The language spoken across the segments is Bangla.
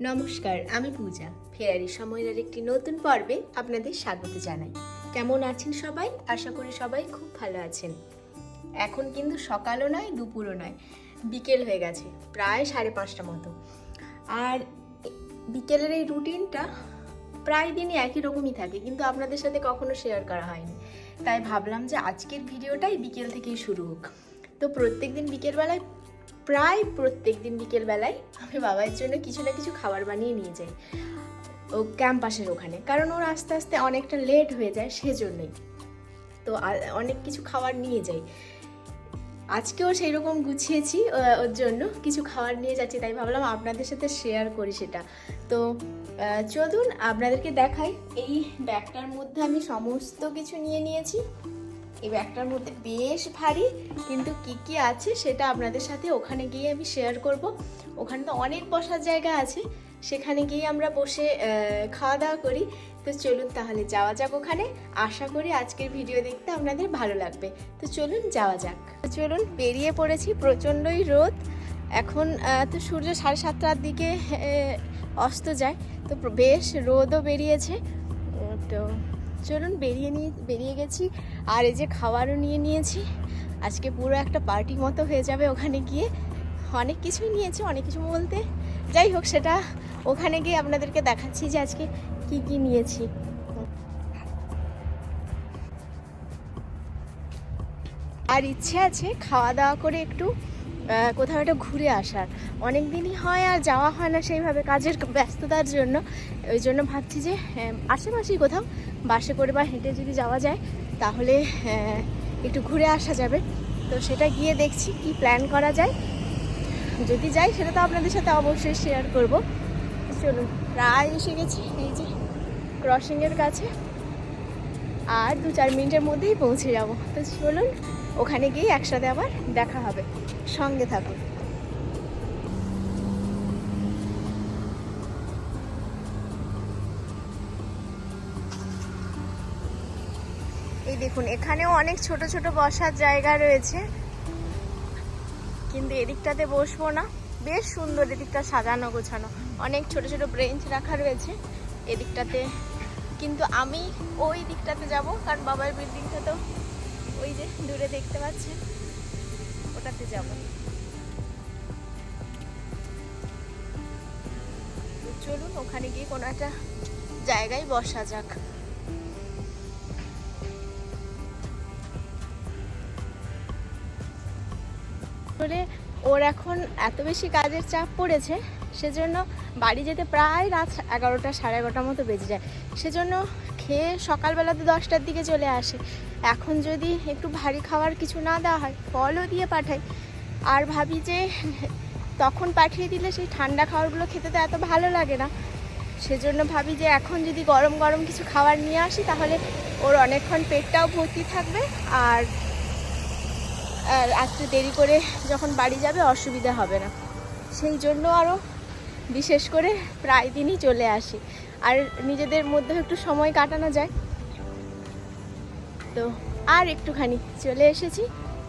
নমস্কার, আমি পূজা। ফেরারি সময়ের একটি নতুন পর্বে আপনাদের স্বাগত জানাই। কেমন আছেন সবাই? আশা করি সবাই খুব ভালো আছেন। এখন কিন্তু সকালও নয়, দুপুরও নয়, বিকেল হয়ে গেছে, প্রায় 5:30 মতো। আর বিকেলের এই রুটিনটা প্রায় দিনই একই রকমই থাকে, কিন্তু আপনাদের সাথে কখনো শেয়ার করা হয়নি। তাই ভাবলাম যে আজকের ভিডিওটাই বিকেল থেকেই শুরু হোক। তো প্রত্যেক দিন বিকেলবেলায় আমি বাবার জন্য কিছু না কিছু খাবার বানিয়ে নিয়ে যাই ও ক্যাম্পাসের ওখানে, কারণ ওর আস্তে আস্তে অনেকটা লেট হয়ে যায়, সেজন্যই তো অনেক কিছু খাবার নিয়ে যাই। আজকেও সেই রকম গুছিয়েছি, ওর জন্য কিছু খাবার নিয়ে যাচ্ছি, তাই ভাবলাম আপনাদের সাথে শেয়ার করি সেটা। তো চলুন আপনাদেরকে দেখাই। এই ব্যাগটার মধ্যে আমি সমস্ত কিছু নিয়ে নিয়েছি। এই ব্যাগটার মধ্যে বেশ ভারী, কিন্তু কি কি আছে সেটা আপনাদের সাথে ওখানে গিয়ে আমি শেয়ার করব। ওখানে তো অনেক বসার জায়গা আছে, সেখানে গিয়ে আমরা বসে খাওয়া দাওয়া করি। তো চলুন তাহলে যাওয়া যাক ওখানে। আশা করি আজকের ভিডিও দেখতে আপনাদের ভালো লাগবে। তো চলুন যাওয়া যাক। তো চলুন, বেরিয়ে পড়েছি। প্রচণ্ডই রোদ এখন, তো সূর্য 7:30টার দিকে অস্ত যায়, তো বেশ রোদও বেরিয়েছে। তো চলুন বেরিয়ে গেছি। আর এই যে খাবারও নিয়ে নিয়েছি। আজকে পুরো একটা পার্টি মতো হয়ে যাবে ওখানে গিয়ে। অনেক কিছুই নিয়েছি, অনেক কিছু বলতে যাই হোক, সেটা ওখানে গিয়ে আপনাদেরকে দেখাচ্ছি যে আজকে কি কি নিয়েছি। আর ইচ্ছে আছে খাওয়া দাওয়া করে একটু কোথাও একটা ঘুরে আসার। অনেক দিনই হয় আর যাওয়া হয় না সেইভাবে, কাজের ব্যস্ততার জন্য। ওই জন্য ভাবছি যে আশেপাশেই কোথাও বাসে করে বা হেঁটে যদি যাওয়া যায় তাহলে একটু ঘুরে আসা যাবে। তো সেটা গিয়ে দেখছি কি প্ল্যান করা যায়। যদি যাই সেটা তো আপনাদের সাথে অবশ্যই শেয়ার করব। চলুন, প্রায় এসে গেছি এই যে ক্রসিংয়ের কাছে, আর 2-4 মিনিটের মধ্যেই পৌঁছে যাব। তো চলুন ওখানে গিয়ে একসাথে আবার দেখা হবে, সঙ্গে থাকুন। এই দেখুন, এখানেও অনেক ছোট ছোট বসার জায়গা রয়েছে, কিন্তু এদিকটাতে বসবো না। বেশ সুন্দর, এদিকটা সাজানো গোছানো, অনেক ছোট ছোট বেঞ্চ রাখা রয়েছে এদিকটাতে। কিন্তু আমি ওই দিকটাতে যাব, কারণ বাবার বিল্ডিংটা তো ওই যে দূরে দেখতে পাচ্ছেন, ওটাতে যাব। চলুন ওখানে গিয়ে কোনো একটা জায়গায় বসা যাক। আসলে ওর এখন এত বেশি কাজের চাপ পড়েছে, সেজন্য বাড়ি যেতে প্রায় রাত 11টা 11:30 মতো বেজে যায়। সেজন্য খেয়ে সকালবেলাতে 10টার দিকে চলে আসে। এখন যদি একটু ভারী খাবার কিছু না দেওয়া হয়, ফলও দিয়ে পাঠাই, আর ভাবি যে তখন পাঠিয়ে দিলে সেই ঠান্ডা খাবারগুলো খেতে তো এত ভালো লাগে না। সেজন্য ভাবি যে এখন যদি গরম গরম কিছু খাবার নিয়ে আসি তাহলে ওর অনেকক্ষণ পেটটাও ভর্তি থাকবে, আর একটু দেরি করে যখন বাড়ি যাবে অসুবিধা হবে না। সেই জন্য আরও বিশেষ করে প্রায় দিনই চলে আসি, আর নিজেদের মধ্যে একটু সময় কাটানো যায়। তো আর একটুখানি চলে এসেছি।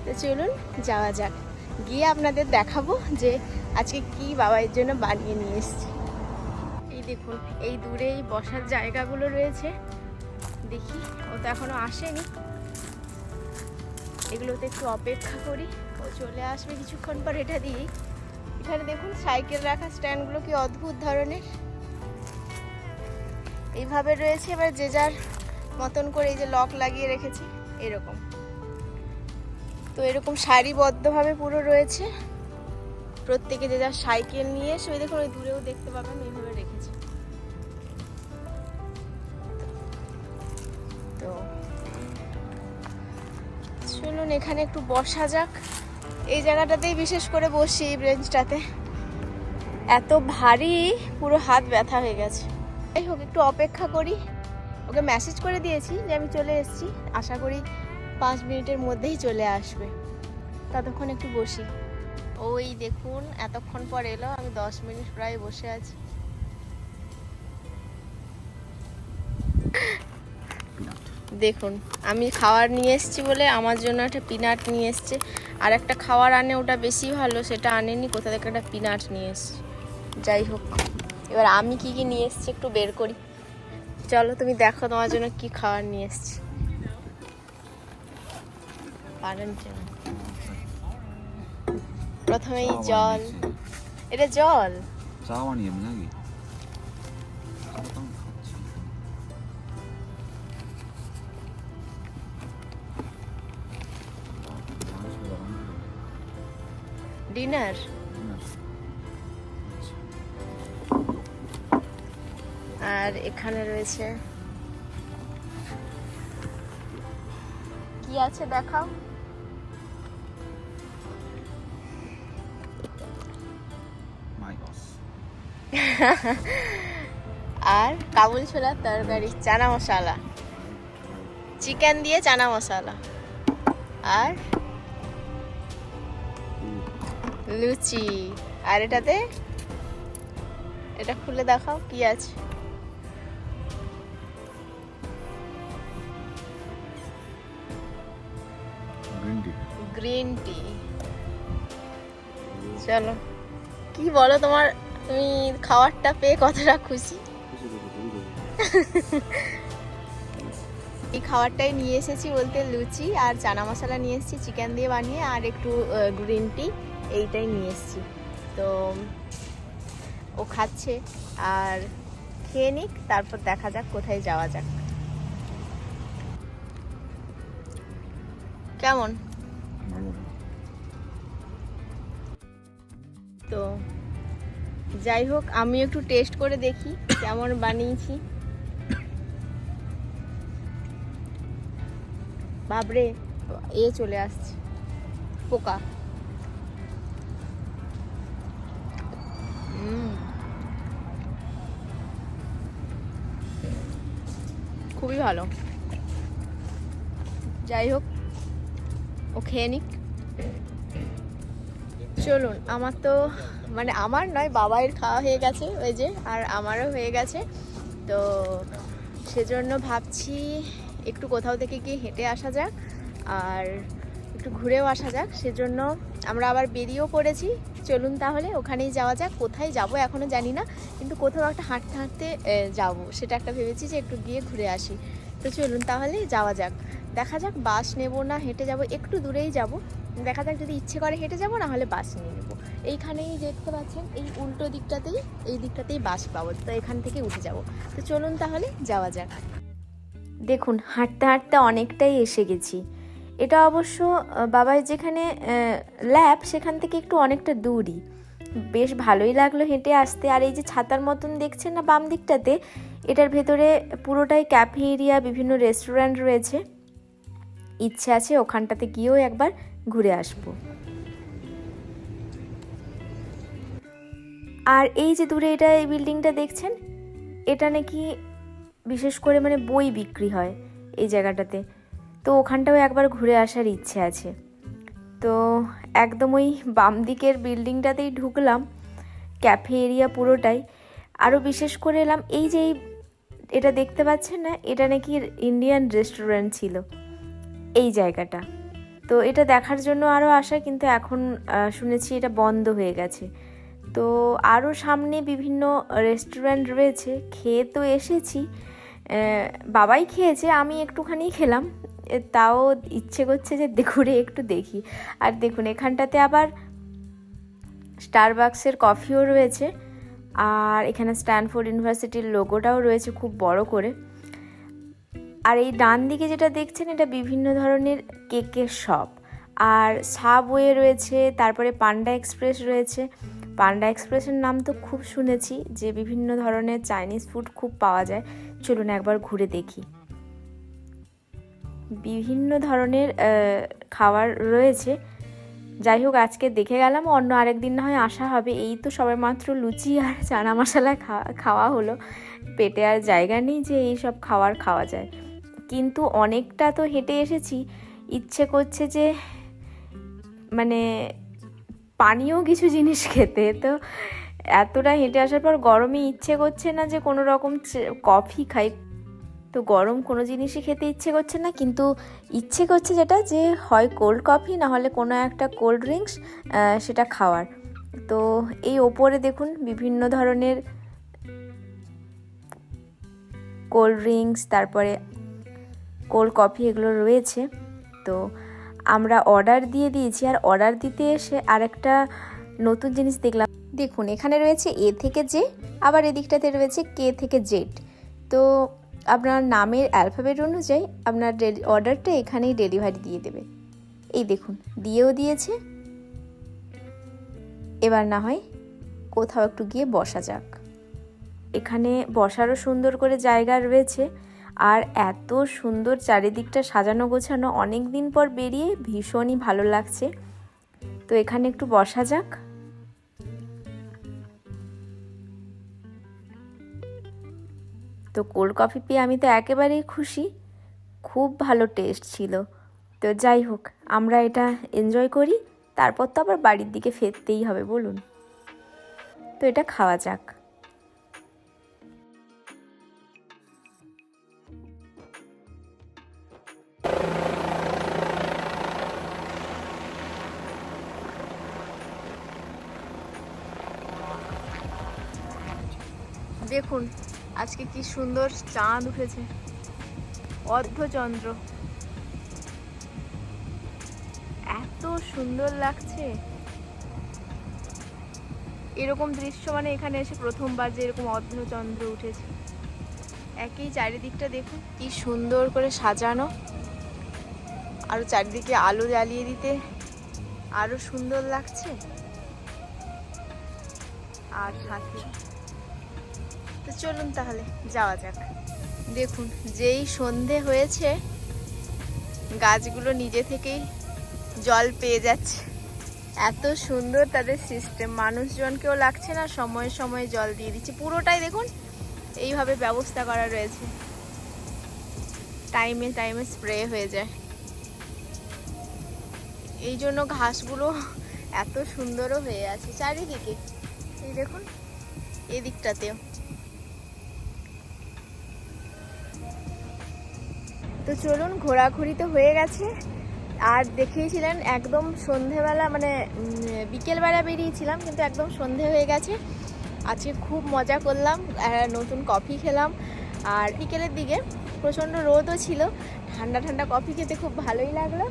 তো চলুন যাওয়া যাক, গিয়ে আপনাদের দেখাবো যে আজকে কি বাবার জন্য বানিয়ে নিয়ে এসেছি। এই দেখুন, এই দূরে এই বসার জায়গাগুলো রয়েছে। দেখি, ও তো এখনো আসেনি, এগুলোতে একটু অপেক্ষা করি, ও চলে আসবে কিছুক্ষণ পর। এটা দিয়েই এখানে দেখুন সাইকেল রাখা স্ট্যান্ডগুলো কি অদ্ভুত ধরনের, এইভাবে রয়েছে। এবার যে যার মতন করে এই যে লক লাগিয়ে রেখেছে এরকম, তো এরকম সারিবদ্ধভাবে পুরো রয়েছে। প্রত্যেকে যে যার সাইকেল নিয়ে এসে, ওই দেখুন ওই দূরেও দেখতে পাবেন এইভাবে রেখেছে। তো চলুন এখানে একটু বসা যাক। এই জায়গাটাতেই বিশেষ করে বসি, এই বেঞ্চটাতে। এত ভারী, পুরো হাত ব্যথা হয়ে গেছে। যাই হোক, একটু অপেক্ষা করি। ওকে মেসেজ করে দিয়েছি যে আমি চলে এসেছি, আশা করি 5 মিনিটের মধ্যেই চলে আসবে। ততক্ষণ একটু বসি। ওই দেখুন এতক্ষণ পর এলো, আমি 10 মিনিট প্রায় বসে আছি। দেখুন, আমি খাবার নিয়ে এসেছি বলে আমার জন্য একটা পিনাট নিয়ে এসছে, আর একটা খাবার আনে ওটা বেশি ভালো, সেটা আনেনি, কোথা থেকে একটা পিনাট নিয়ে এসছে। যাই হোক, এবার আমি কি কি নিয়ে এসেছি একটু বের করি। চলো তুমি দেখো তোমার জন্য কি খাবার নিয়ে এসেছি। প্রথমেই জল, এটা জল। চা বানিয়ে নাকি? ডিনার। আর এখানে রয়েছে কি আছে দেখাও। আর কাবুল ছোলার তরকারি, চানা মশলা, চিকেন দিয়ে চানা মশলা, আর লুচি। আর এটাতে, এটা খুলে দেখাও কি আছে। Green tea. চলো কি বলো তোমার, তুমি খাবারটা পেয়ে কতটা খুশি? এই খাবারটাই নিয়ে এসেছি বলতে লুচি আর চানা মশলা নিয়ে এসেছি চিকেন দিয়ে বানিয়ে, আর একটু গ্রিন টি, এইটাই নিয়ে এসেছি। তো ও খাচ্ছে, আর খেয়ে নিক, তারপর দেখা যাক কোথায় যাওয়া যাক। কেমন? তো যাই হোক, আমি একটু টেস্ট করে দেখি কেমন বানিয়েছি। বাবরে এ চলে আসছে পোকা। খুবই ভালো। যাই হোক, ও খেয়ে নিক। চলুন, আমার তো মানে আমার নয়, বাবাইয়ের খাওয়া হয়ে গেছে ওই যে, আর আমারও হয়ে গেছে। তো সেজন্য ভাবছি একটু কোথাও থেকে গিয়ে হেঁটে আসা যাক আর একটু ঘুরেও আসা যাক। সেজন্য আমরা আবার বেরিয়েও পড়েছি। চলুন তাহলে ওখানেই যাওয়া যাক। কোথায় যাব এখনও জানি না, কিন্তু কোথাও একটা হাঁটতে হাঁটতে যাব, সেটা একটা ভেবেছি যে একটু গিয়ে ঘুরে আসি। তো চলুন তাহলে যাওয়া যাক। দেখা যাক বাস নেব না হেঁটে যাব, একটু দূরেই যাব। দেখা যাক, যদি ইচ্ছে করে হেঁটে যাব, না হলে বাস নিয়ে নেবো। এইখানেই দেখতে পাচ্ছেন, এই উল্টো দিকটাতেই, এই দিকটাতেই বাস পাবো, তো এখান থেকে উঠে যাব। তো চলুন তাহলে যাওয়া যাক। দেখুন, হাঁটতে হাঁটতে অনেকটাই এসে গেছি। এটা অবশ্য বাবার যেখানে ল্যাব, সেখান থেকে একটু অনেকটা দূরই। বেশ ভালোই লাগলো হেঁটে আসতে। আর এই যে ছাতার মতন দেখছেন না বাম দিকটাতে, এটার ভেতরে পুরোটাই ক্যাফে এরিয়া, বিভিন্ন রেস্টুরেন্ট রয়েছে। ইচ্ছে আছে ওখানটাতে গিয়েও একবার ঘুরে আসবো। আর এই যে দূরে এটা, এই বিল্ডিংটা দেখছেন, এটা নাকি বিশেষ করে মানে বই বিক্রি হয় এই জায়গাটাতে। তো ওখানটাও একবার ঘুরে আসার ইচ্ছে আছে। তো একদম ওই বাম দিকের বিল্ডিংটাতেই ঢুকলাম, ক্যাফে এরিয়া পুরোটাই। আরও বিশেষ করে এলাম এই যে এটা দেখতে পাচ্ছেন না, এটা নাকি ইন্ডিয়ান রেস্টুরেন্ট ছিল এই জায়গাটা। তো এটা দেখার জন্য আরও আসা, কিন্তু এখন শুনেছি এটা বন্ধ হয়ে গেছে। তো আরও সামনে বিভিন্ন রেস্টুরেন্ট রয়েছে। খেয়ে তো এসেছি, বাবাই খেয়েছে, আমি একটুখানি খেলাম। তাও ইচ্ছে করছে যে ঘুরে একটু দেখি। আর দেখুন, এখানটাতে আবার স্টারবাক্সের কফিও রয়েছে, আর এখানে স্ট্যানফোর্ড ইউনিভার্সিটির লোগোটাও রয়েছে খুব বড় করে। আর এই ডান দিকে যেটা দেখছেন, এটা বিভিন্ন ধরনের কেকের শপ। আর সাবওয়ে রয়েছে, তারপরে পান্ডা এক্সপ্রেস রয়েছে। পান্ডা এক্সপ্রেসের নাম তো খুব শুনেছি, যে বিভিন্ন ধরনের চাইনিজ ফুড খুব পাওয়া যায়। চলুন একবার ঘুরে দেখি। বিভিন্ন ধরনের খাবার রয়েছে। যাই হোক, আজকে দেখে গেলাম, অন্য আরেকদিন না হয় আসা হবে। এই তো সবে মাত্র লুচি আর চানা মশলা খাওয়া হলো, পেটে আর জায়গা নেই যে এই সব খাওয়া যায়। কিন্তু অনেকটা তো হেঁটে এসেছি, ইচ্ছে করছে যে মানে পানীয় কিছু জিনিস খেতে। তো এতটা হেঁটে আসার পর গরমে ইচ্ছে করছে না যে কোনো রকম কফি খাই। তো গরম কোনো জিনিসই খেতে ইচ্ছে করছে না, কিন্তু ইচ্ছে করছে যেটা, যে হয় কোল্ড কফি, না হলে কোনো একটা কোল্ড ড্রিঙ্কস সেটা খাওয়ার। তো এই ওপরে দেখুন বিভিন্ন ধরনের কোল্ড ড্রিঙ্কস, তারপরে কোল্ড কফি এগুলো রয়েছে। তো আমরা অর্ডার দিয়ে দিয়েছি, আর অর্ডার দিতে এসে আরেকটা নতুন জিনিস দেখলাম। দেখুন এখানে রয়েছে এ থেকে জে, আবার এদিকটাতে রয়েছে কে থেকে জেড। তো আপনার নামের অ্যালফাবেট অনুযায়ী আপনার অর্ডারটা এখানেই ডেলিভারি দিয়ে দেবে। এই দেখুন দিয়েও দিয়েছে। এবার না হয় কোথাও একটু গিয়ে বসা যাক। এখানে বসারও সুন্দর করে জায়গা রয়েছে, আর এত সুন্দর চারিদিকটা সাজানো গোছানো, অনেক দিন পর বেরিয়ে ভীষণই ভালো লাগছে। তো এখানে একটু বসা যাক। তো কোল্ড কফি পেয়ে আমি তো একেবারেই খুশি, খুব ভালো টেস্ট ছিল। তো যাই হোক, আমরা এটা এনজয় করি, তারপর তো আবার বাড়ির দিকে ফিরতেই হবে বলুন। তো এটা খাওয়া যাক। দেখুন আজকে কি সুন্দর চাঁদ উঠেছে, অর্ধচন্দ্র, এত সুন্দর লাগছে। এরকম দৃশ্য মানে এখানে এসে প্রথমবার যে এরকম অর্ধচন্দ্র উঠেছে। একই চারিদিকটা দেখুন কি সুন্দর করে সাজানো, আর চারিদিকে আলো জ্বালিয়ে দিতে আরো সুন্দর লাগছে। আর সাথে তো চলুন তাহলে যাওয়া যাক। দেখুন যেই সন্ধে হয়েছে গাছগুলো নিজে থেকেই জল পেয়ে যাচ্ছে, এত সুন্দর তাদের সিস্টেম। মানুষজনকেও লাগছে না, সময়ে সময়ে জল দিয়ে দিচ্ছে। পুরোটাই দেখুন এইভাবে ব্যবস্থা করা রয়েছে, টাইমে টাইমে স্প্রে হয়ে যায়। এই জন্য ঘাসগুলো এত সুন্দরও হয়ে আছে চারিদিকে। এই দেখুন এদিকটাতেও। তো চলুন, ঘোরাঘুরি তো হয়ে গেছে। আর দেখিয়েছিলেন একদম সন্ধেবেলা, মানে বিকেলবেলা বেরিয়েছিলাম, কিন্তু একদম সন্ধে হয়ে গেছে। আজকে খুব মজা করলাম, নতুন কফি খেলাম। আর বিকেলের দিকে প্রচণ্ড রোদও ছিল, ঠান্ডা ঠান্ডা কফি খেতে খুব ভালোই লাগলো।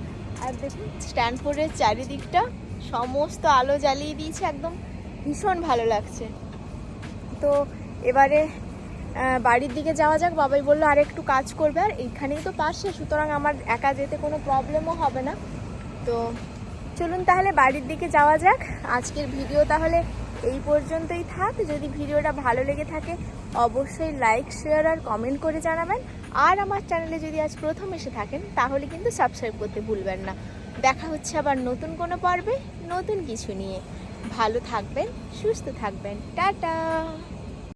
আর দেখুন স্ট্যান্ডফোর্ডের চারিদিকটা সমস্ত আলো জ্বালিয়ে দিয়েছে, একদম ভীষণ ভালো লাগছে। তো এবারে বাড়ির দিকে যাওয়া যাক। বাবাই বললো আর একটু কাজ করবে, আর এইখানেই তো পাশে, সুতরাং আমার একা যেতে কোনো প্রবলেমও হবে না। তো চলুন তাহলে বাড়ির দিকে যাওয়া যাক। আজকের ভিডিও তাহলে এই পর্যন্তই থাক। যদি ভিডিওটা ভালো লেগে থাকে অবশ্যই লাইক, শেয়ার আর কমেন্ট করে জানাবেন। আর আমার চ্যানেলে যদি আজ প্রথম এসে থাকেন তাহলে কিন্তু সাবস্ক্রাইব করতে ভুলবেন না। দেখা হচ্ছে আবার নতুন কোনো পর্বে, নতুন কিছু নিয়ে। ভালো থাকবেন, সুস্থ থাকবেন, টাটা।